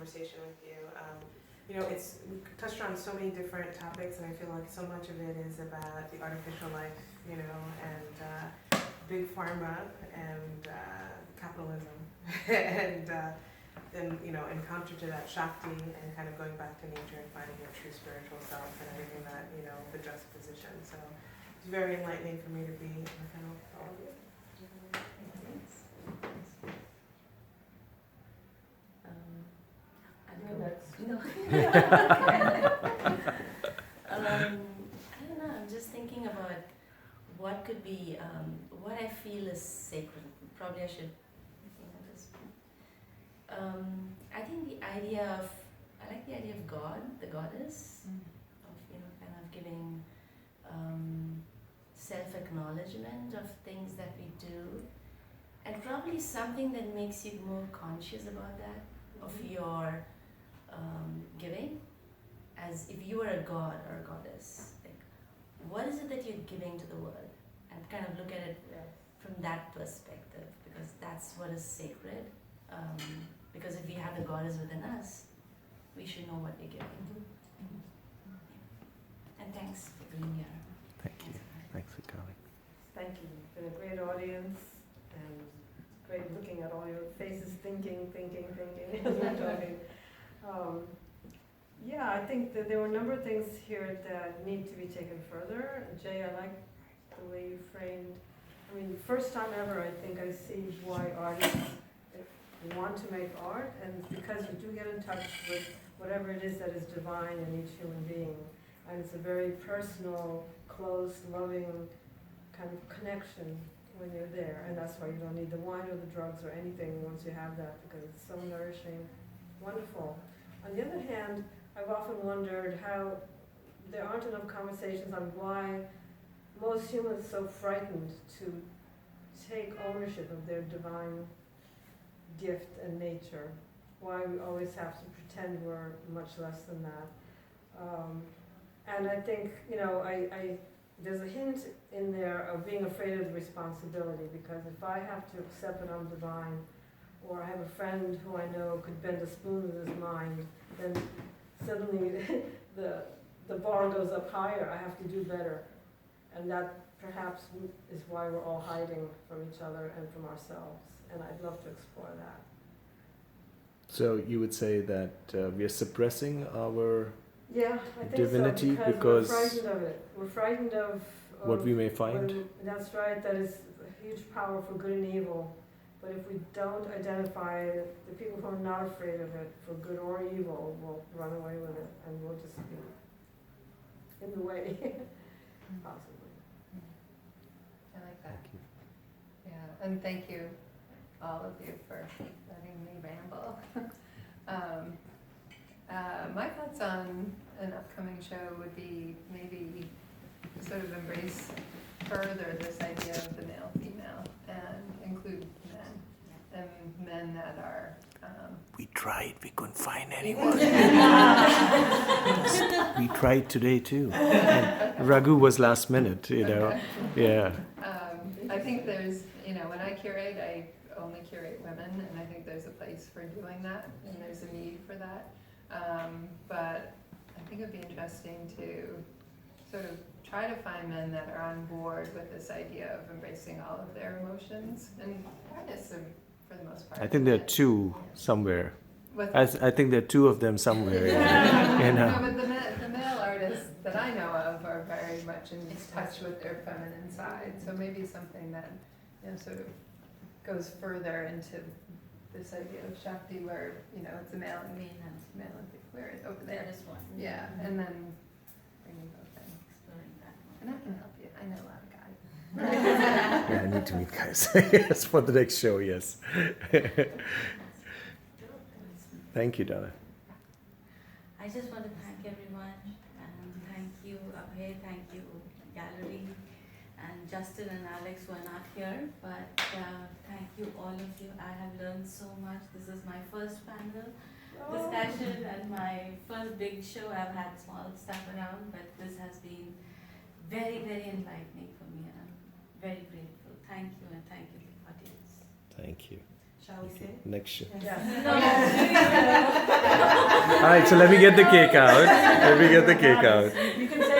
conversation with you. You know, we touched on so many different topics, and I feel like so much of it is about the artificial life, you know, and big pharma and capitalism, and then, you know, in counter to that, Shakti, and kind of going back to nature and finding your true spiritual self and everything that, you know, the juxtaposition. So it's very enlightening for me to be in the panel with all of you. I don't know, I'm just thinking about what could be, what I feel is sacred. Probably I should think of this. I think I like the idea of God, the goddess, of, you know, kind of giving self-acknowledgement of things that we do, and probably something that makes you more conscious about that, of your giving, as if you were a god or a goddess. Like, what is it that you're giving to the world? And kind of look at it from that perspective, because that's what is sacred. Because if we have the goddess within us, we should know what we're giving. And thanks for being here. Thank you. Thanks for coming. Thank you. It's been a great audience, and great looking at all your faces, thinking as we're talking. Yeah, I think that there were a number of things here that need to be taken further. Jay, I like the way you framed. I mean, first time ever, I think I see why artists want to make art, and it's because you do get in touch with whatever it is that is divine in each human being. And it's a very personal, close, loving kind of connection when you're there. And that's why you don't need the wine or the drugs or anything once you have that, because it's so nourishing, wonderful. On the other hand, I've often wondered how there aren't enough conversations on why most humans are so frightened to take ownership of their divine gift and nature. Why we always have to pretend we're much less than that. And I think, you know, there's a hint in there of being afraid of the responsibility, because if I have to accept that I'm divine, or I have a friend who I know could bend a spoon with his mind, then suddenly the bar goes up higher. I have to do better. And that perhaps is why we're all hiding from each other and from ourselves. And I'd love to explore that. So you would say that we are suppressing our Yeah, I think divinity so, because we're frightened of it. We're frightened of what we may find. That's right. That is a huge power for good and evil. But if we don't identify the people who are not afraid of it, for good or evil, will run away with it, and we'll just be in the way, possibly. I like that. Thank you. Yeah, and thank you, all of you, for letting me ramble. My thoughts on an upcoming show would be maybe sort of embrace further this idea of the male-female and include men, and men that are... We tried, we couldn't find anyone. We tried today too. And Raghu was last minute, you know. Okay. Yeah. I think there's, you know, when I curate, I only curate women, and I think there's a place for doing that, and there's a need for that. But I think it'd be interesting to sort of try to find men that are on board with this idea of embracing all of their emotions, and artists are, for the most part. I think there are two somewhere. With I think there are two of them somewhere. You know. No, but the male artists that I know of are very much in touch with their feminine side. So maybe something that, you know, sort of goes further into this idea of Shakti, where, you know, it's a male and male and where it's over there. There is one. Yeah, and then bringing both in. Exploring that one. And I can help you. I know a lot of guys. Yeah, I need to meet guys. Yes, for the next show, yes. Thank you, Donna. I just want to thank everyone, and thank you, Abhay, thank you, Gallery, and Justin and Alex who are not here, but thank you, all of you. I have learned so much. This is my first panel discussion and my first big show. I've had small stuff around, but this has been very, very enlightening for me, and I'm very grateful. Thank you, and thank you to the audience. Thank you. Shall we say? Next show. Yes. No, All right, so let me get the cake out. Let me get the cake out. You can say